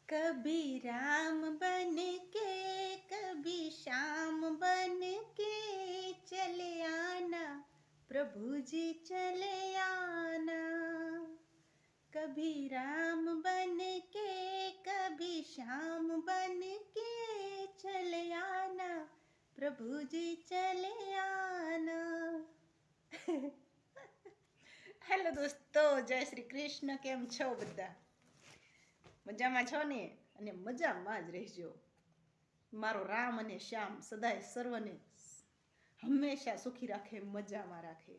कभी राम बन के कभी श्याम बन के चले आना प्रभु जी चले आना। कभी राम बन के कभी श्याम बन के चले आना प्रभु जी चले आना। હેલો દોસ્તો, જય શ્રી કૃષ્ણ. કેમ છો બધા? મજામાં છો ને? અને મજામાં જ રહેજો. મારો રામ અને શ્યામ સદાય સર્વને હંમેશા સુખી રાખે, મજામાં રાખે.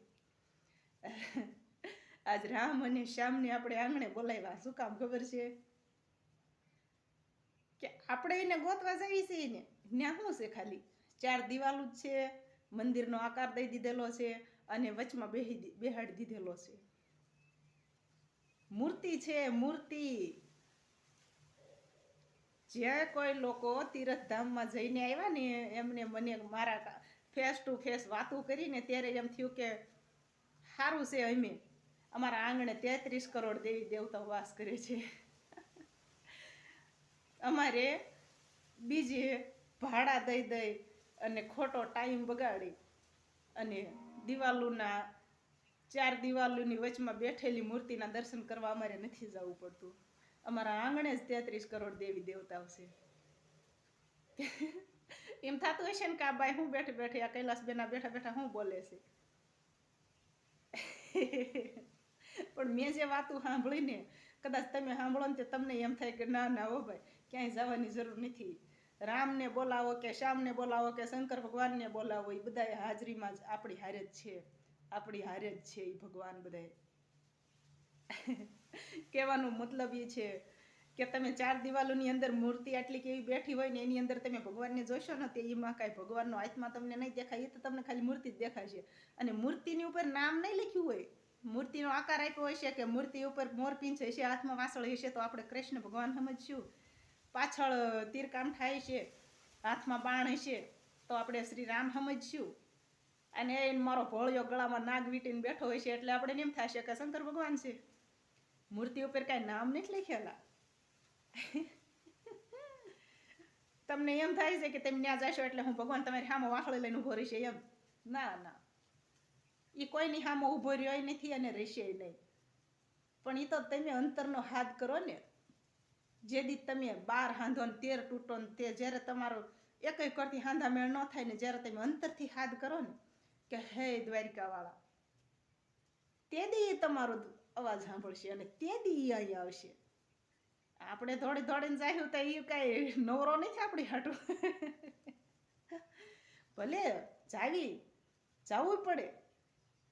આજ રામ અને શ્યામને આપણે આંગણે બોલાવ્યા. શું કામ ખબર છે? કે આપણે એને ગોતવા જઈએ છીએ ને, ત્યાં શું છે? ખાલી 4 દિવાલું જ છે, મંદિરનો આકાર દઈ દીધેલો છે અને વચમાં બેહાડી દીધેલો છે. મૂર્તિ છે, મૂર્તિ. જે કોઈ લોકો તીર્થધામમાં જઈને આવ્યા ને એમને મને મારા ફેસ ટુ ફેસ વાતો કરીને ત્યારે એમ થયું કે સારું છે, અમે અમારા આંગણે 33 કરોડ દેવી દેવતાઓ વાસ કરે છે. અમારે બીજે ભાડા દઈ અને ખોટો ટાઈમ બગાડી અને દિવાલોના 4 દિવાલોની વચમાં બેઠેલી મૂર્તિના દર્શન કરવા અમારે નથી જવું પડતું. અમારા આંગણે જ 33 કરોડ દેવી દેવતાઓ છે. એમ થતું હશે ને કે આ બાઈ હું બેઠી બેઠી આ કૈલાસબેના બેઠા બેઠા હું બોલે છે. પણ મેં જે વાતો સાંભળીને કદાચ તમે સાંભળો ને તમને એમ થાય કે ના ના હો ભાઈ, ક્યાંય જવાની જરૂર નથી. રામને બોલાવો કે શ્યામને બોલાવો કે શંકર ભગવાનને બોલાવો, એ બધા હાજરીમાં જ આપણી હારે જ છે. આપણી હારે જ છે એ ભગવાન. બધાય કહેવાનો મતલબ એ છે કે તમે 4 દિવાલોની અંદર મૂર્તિ આટલી કેવી બેઠી હોય ને એની અંદર તમે ભગવાનને જોશો ને તે એમાં કાંઈ ભગવાનનો આત્મા તમને નહીં દેખાય. એ તો તમને ખાલી મૂર્તિ જ દેખાશે. અને મૂર્તિની ઉપર નામ નહીં લખ્યું હોય, મૂર્તિનો આકાર આપ્યો હશે કે મૂર્તિ ઉપર મોરપીંછ હશે, હાથમાં વાસળ હશે તો આપણે કૃષ્ણ ભગવાન સમજશું. પાછળ તીરકાંઠા હશે, હાથમાં બાણ હશે તો આપણે શ્રી રામ સમજશું. અને એને મારો ભોળિયો ગળામાં નાગ વીટીને બેઠો હોય છે એટલે આપણે એમ થશે કે શંકર ભગવાન છે. મૂર્તિ ઉપર કાંઈ નામ નથી લખેલા. તમને એમ થાય છે કે તમે ત્યાં જશો એટલે હું ભગવાન તમારી સામે વાસળી લઈને ઊભો રહીશે એમ. ના ના, એ કોઈની સામે ઊભો રહ્યો નથી અને રહેશે નહીં. પણ એ તો તમે અંતરનો હાથ કરો ને, જે દી તમે 12 હાંધો ને 13 તૂટો ને તે જ્યારે તમારો એકય કરતી હાંધા મેળ ન થાય ને, જ્યારે તમે અંતરથી હાથ કરો ને કે હે દ્વારિકાવાળા, તે દી તમારો અવાજ સાંભળશે અને તે દી અહીંયા આવશે. આપણે દોડી દોડીને જાય તો એ કાંઈ નવરો નથી આપણી હાટું. ભલે જવું પડે,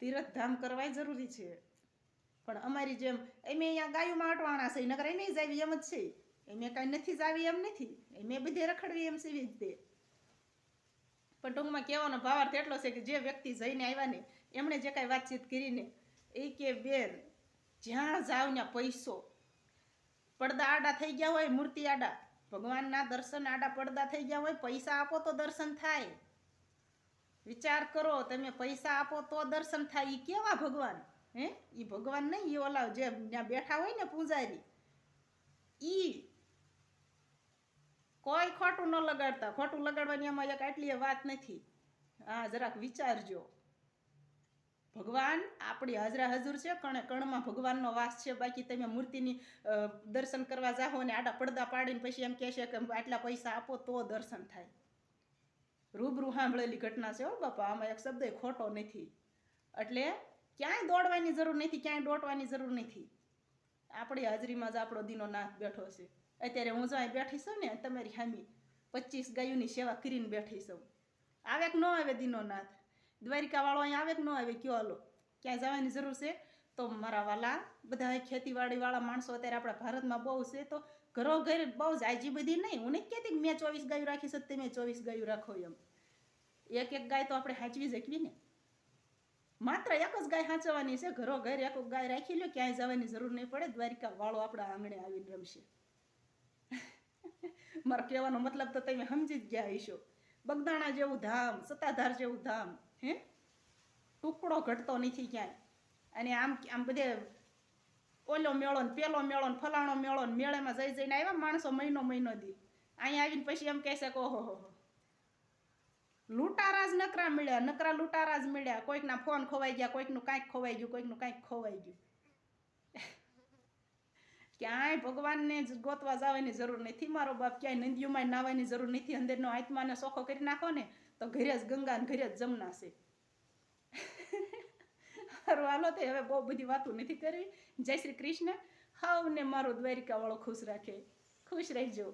તીર્થધામ કરવા જરૂરી છે, પણ અમારી જેમ અમે અહીંયા ગાયોમાં અટવાણા છે, નગર એમ જાવી એમ જ છે. એમે કાંઈ નથી જાવી એમ નથી, એમે બધે રખડવી એમ સીવી જ દે. પણ ટૂંકમાં કહેવાનો ભાવાર્થ એટલો છે કે જે વ્યક્તિ જઈને આવ્યા ને એમણે જે કાંઈ વાતચીત કરીને એ કે બેન જ્યાં જાવ ત્યાં પૈસો, પડદા આડા થઈ ગયા હોય, મૂર્તિ આડા, ભગવાનના દર્શન આડા પડદા થઈ ગયા હોય, પૈસા આપો તો દર્શન થાય. વિચાર કરો, તમે પૈસા આપો તો દર્શન થાય. એ કેવા ભગવાન? હે, એ ભગવાન નહીં, એ ઓલા જે ત્યાં બેઠા હોય ને પૂજારી, ઈ કોઈ ખોટું ન લગાડતા. ખોટું લગાડવાની એમાં એક આટલી વાત નથી. હા, જરાક વિચારજો. ભગવાન આપણી હાજરા હજુર છે, કણે કણમાં ભગવાનનો વાસ છે. બાકી તમે મૂર્તિની દર્શન કરવા જાઓ ને આડા પડદા પાડીને પછી એમ કહેશે કે આટલા પૈસા આપો તો દર્શન થાય. રૂબરૂ સાંભળેલી ઘટના છે હો બાપા, આમાં એક શબ્દ ખોટો નથી. એટલે ક્યાંય દોડવાની જરૂર નથી, ક્યાંય દોડવાની જરૂર નથી. આપણી હાજરીમાં જ આપણો દીનો નાથ બેઠો છે. અત્યારે હું જો અહીં બેઠી છું ને તમારી સામે 25 ગાયોની સેવા કરીને બેઠી છું. આવે કે ન આવે દીનો નાથ? દ્વારિકાવાળો અહીં આવે કે ન આવે? કયો હાલો, ક્યાંય જવાની જરૂર છે? તો મારા વાલા બધા ખેતીવાડીવાળા માણસો અત્યારે આપણા ભારતમાં બહુ છે, તો ઘરો ઘર બહુ જ આજી બધી નહીં. હું નથી કહેતી કે મેં 24 ગાયો રાખી છે તમે 24 ગાયો રાખો એમ. એક ગાય તો આપણે સાચવી શકવી ને. માત્ર એક જ ગાય સાચવવાની છે. ઘરો ઘર એક ગાય રાખી લો, ક્યાંય જવાની જરૂર નહીં પડે. દ્વારિકા વાળો આપણા આંગણે આવીને રમશે. મારો કહેવાનો મતલબ તો તમે સમજી જ ગયા હશો. બગદાણા જેવું ધામ, સત્તાધાર જેવું ધામ, હે, ટુકડો ઘટતો નથી ક્યાંય. અને આમ બધે ઓલો મેળો ને પેલો મેળો ને ફલાણો મેળો ને મેળામાં જઈને આવ્યા માણસો મહિનો દી. અહીંયા આવીને પછી એમ કહેશે કે ઓહો લૂંટારા જ નકરા મળ્યા, નકરા લૂંટારા જ મળ્યા. કોઈકના ફોન ખોવાઈ ગયા, કોઈકનું કાંઈક ખોવાઈ ગયું, કોઈકનું કાંઈક ખોવાઈ ગયું. ક્યાંય ભગવાનને જ ગોતવા જવાની જરૂર નથી મારો બાપ. ક્યાંય નદીઓમાં નાવાની જરૂર નથી. અંદરનો આત્માને ચોખ્ખો કરી નાખો ને તો ઘરે જ ગંગા ને ઘરે જ જમના છે. સારું હાલો તે હવે બહુ બધી વાતો નથી કરવી. જય શ્રી કૃષ્ણ. હાવને મારો દ્વારિકા વાળો ખુશ રાખે. ખુશ રહેજો.